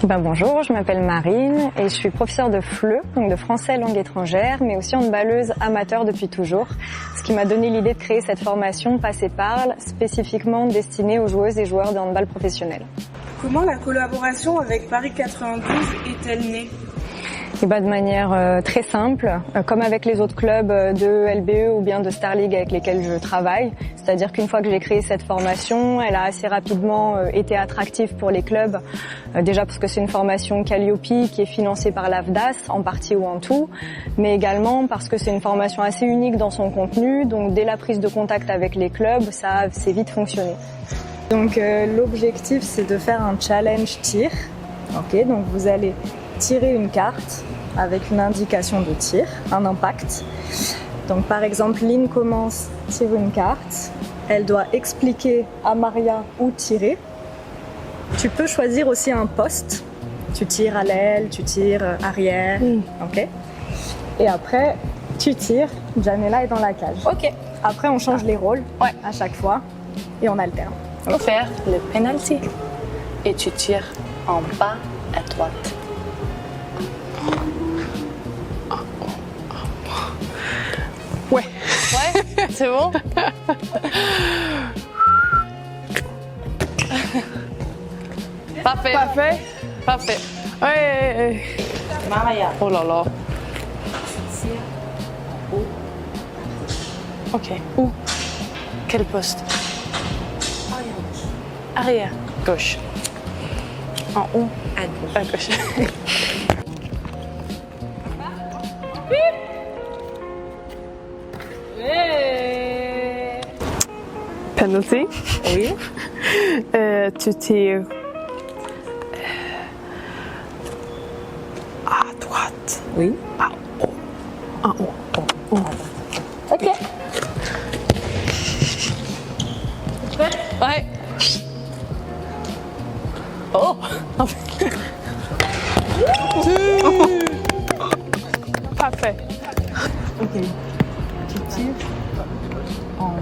Bonjour, je m'appelle Marine et je suis professeure de FLE, donc de français langue étrangère, mais aussi handballeuse amateur depuis toujours. Ce qui m'a donné l'idée de créer cette formation Passe et Parle, spécifiquement destinée aux joueuses et joueurs de handball professionnel. Comment la collaboration avec Paris 92 est-elle née ? Et de manière très simple, comme avec les autres clubs de LBE ou bien de Star League avec lesquels je travaille. C'est-à-dire qu'une fois que j'ai créé cette formation, elle a assez rapidement été attractive pour les clubs. Déjà parce que c'est une formation Calliope qui est financée par l'AFDAS en partie ou en tout, mais également parce que c'est une formation assez unique dans son contenu. Donc dès la prise de contact avec les clubs, ça a assez vite fonctionné. Donc l'objectif c'est de faire un challenge tir. Ok, donc vous allez tirer une carte avec une indication de tir, un impact. Donc par exemple, Lynn commence, tire une carte, elle doit expliquer à Maria où tirer. Tu peux choisir aussi un poste, tu tires à l'aile, tu tires arrière, ok. Et après, tu tires, Janella est dans la cage. Ok. Après, on change les rôles à chaque fois et on alterne. Pour faire le penalty. Et tu tires en bas à droite. Ouais. Ouais, c'est bon? Parfait. Parfait. Parfait. Ouais. Maria. Oh là là. Ok. Où? Quel poste? Arrière. Gauche. En haut? À gauche. Penalty. Oui. Tu tires à droite. Oui. En haut. En haut. Ok. Ouais. Oh. Parfait. Ok. Tu tires en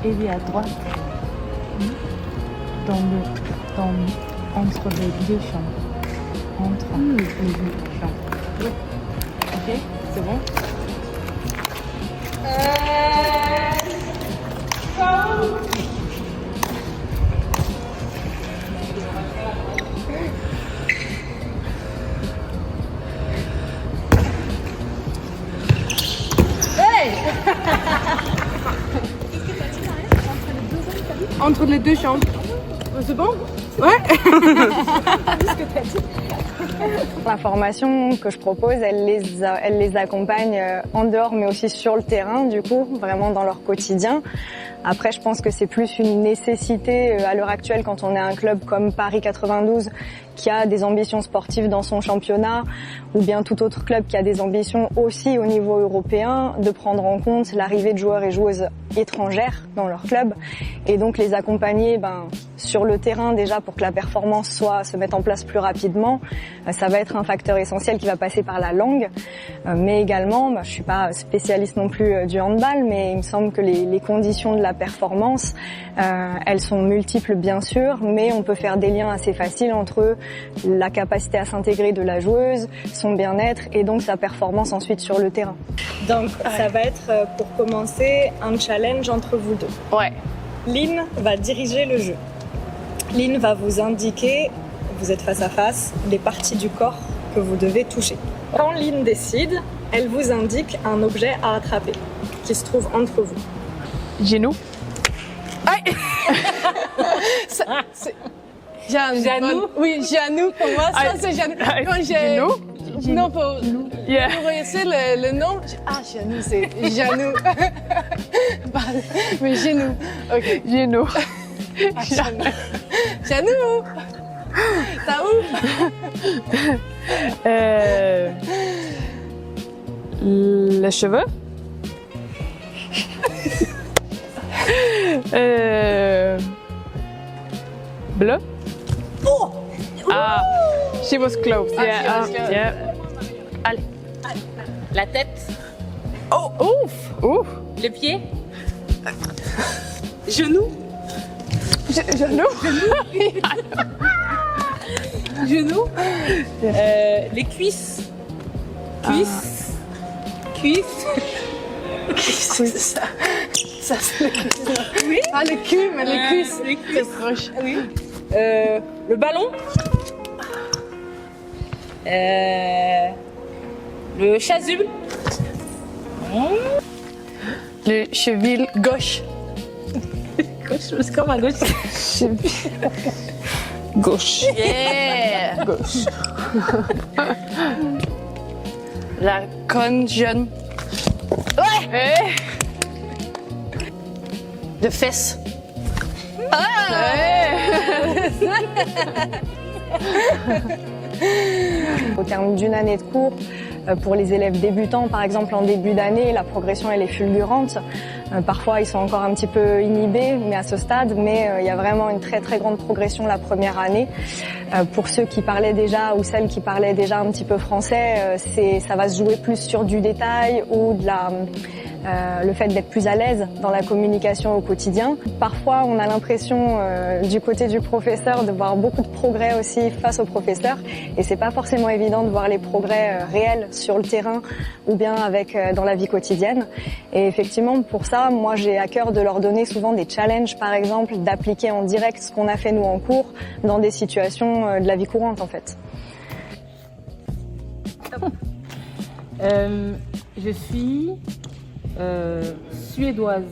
ailier à droite entre les deux champs. Entre les deux champs. Ok, c'est bon? Entre les deux chambres. C'est bon? La formation que je propose, elle les accompagne en dehors mais aussi sur le terrain, du coup, vraiment dans leur quotidien. Après, je pense que c'est plus une nécessité à l'heure actuelle quand on est un club comme Paris 92 qui a des ambitions sportives dans son championnat ou bien tout autre club qui a des ambitions aussi au niveau européen, de prendre en compte l'arrivée de joueurs et joueuses étrangères dans leur club et donc les accompagner sur le terrain déjà pour que la performance se mette en place plus rapidement. Ça va être un facteur essentiel qui va passer par la langue, mais également, je suis pas spécialiste non plus du handball, mais il me semble que les conditions de la performance, elles sont multiples bien sûr, mais on peut faire des liens assez faciles entre la capacité à s'intégrer de la joueuse, son bien-être et donc sa performance ensuite sur le terrain. Donc ça va être pour commencer un challenge entre vous deux. Ouais. Lynn va diriger le jeu. Lynn va vous indiquer, vous êtes face à face, les parties du corps que vous devez toucher. Quand Lynn décide, elle vous indique un objet à attraper qui se trouve entre vous. Genou. Janou? Oui, Janou pour moi, ça c'est Janou. Quand j'ai... Genou. Non, pour Yeah. réussir le nom, Janou, c'est Janou. Pardon, mais Genou. Ok. Genou. Janou. Janou. T'as où? Les cheveux. Bleu. Oh! Ah, she was close. Ah, Yeah. she was close. Yeah. Allez. La tête. Oh, ouf, ouf. Le pied. Genou. Genou. Genou. Les cuisses. Cuisses. Cuisses. C'est ça. Ça, c'est le cul. Oui. Ah, le cul, mais les cuisses. Les cuisses. C'est proche. Oui. Le ballon. Le chasuble. Le cheville gauche. Gauche, c'est comme à gauche. Gauche. Yeah. Gauche. La conne jeune. Ouais. De fesses. Au terme d'une année de cours, pour les élèves débutants, par exemple en début d'année, la progression elle est fulgurante. Parfois ils sont encore un petit peu inhibés, mais à ce stade, il y a vraiment une très très grande progression la première année. Pour ceux qui parlaient déjà ou celles qui parlaient déjà un petit peu français, ça va se jouer plus sur du détail ou de le fait d'être plus à l'aise dans la communication au quotidien. Parfois, on a l'impression du côté du professeur de voir beaucoup de progrès aussi face au professeur, et c'est pas forcément évident de voir les progrès réels sur le terrain ou bien dans la vie quotidienne. Et effectivement, pour ça, moi, j'ai à cœur de leur donner souvent des challenges, par exemple, d'appliquer en direct ce qu'on a fait nous en cours dans des situations de la vie courante, en fait. Je suis suédoise.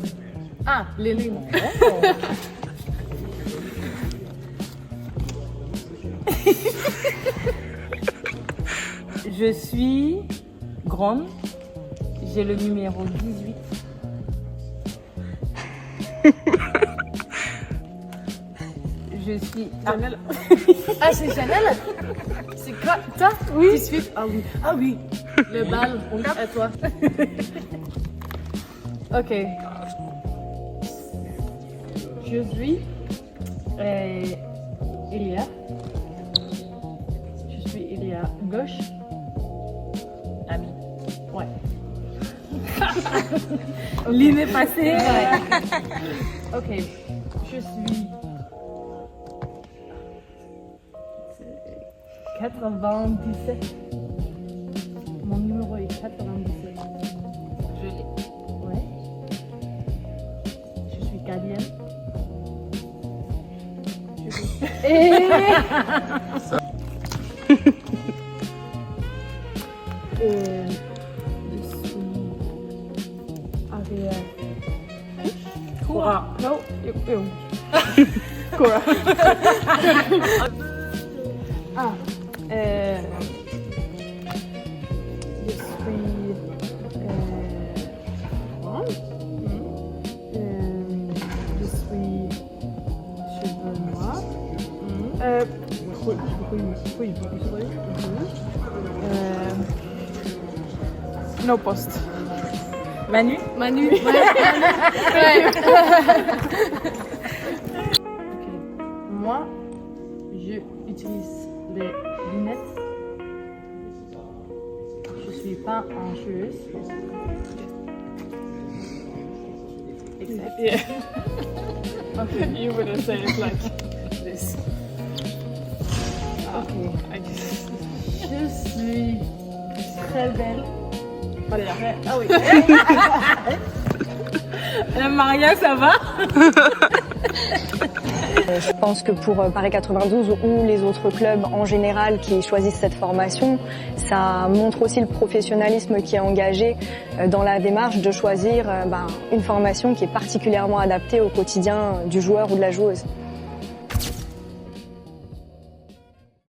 Ah, les lignes. Je suis grande. J'ai le numéro 18. Je suis... Janelle. Ah, c'est Janelle. C'est quoi? Toi? Oui. Tu suis? Ah oui. Ah oui. Le bal. À toi. Ok. Je suis Elia. Je suis Elia gauche. Ami. Ouais. L'inné passé. Ok. Je suis 97. Mon numéro est 97. Je l'ai. Ouais. Je suis gardienne. Je suis arrière. Cora. Non, Cora. Ah. Je suis je suis cheveux noirs. Oui. No post. Manu. Manu. Ouais. Ok. Moi, je utilise les lunettes. Je suis pas anxieuse. Yeah. Okay, you wouldn't say it like this. Ok. I guess. Je suis très belle. Allez, Ah oui. Maria, ça va? Je pense que pour Paris 92 ou les autres clubs en général qui choisissent cette formation, ça montre aussi le professionnalisme qui est engagé dans la démarche de choisir une formation qui est particulièrement adaptée au quotidien du joueur ou de la joueuse.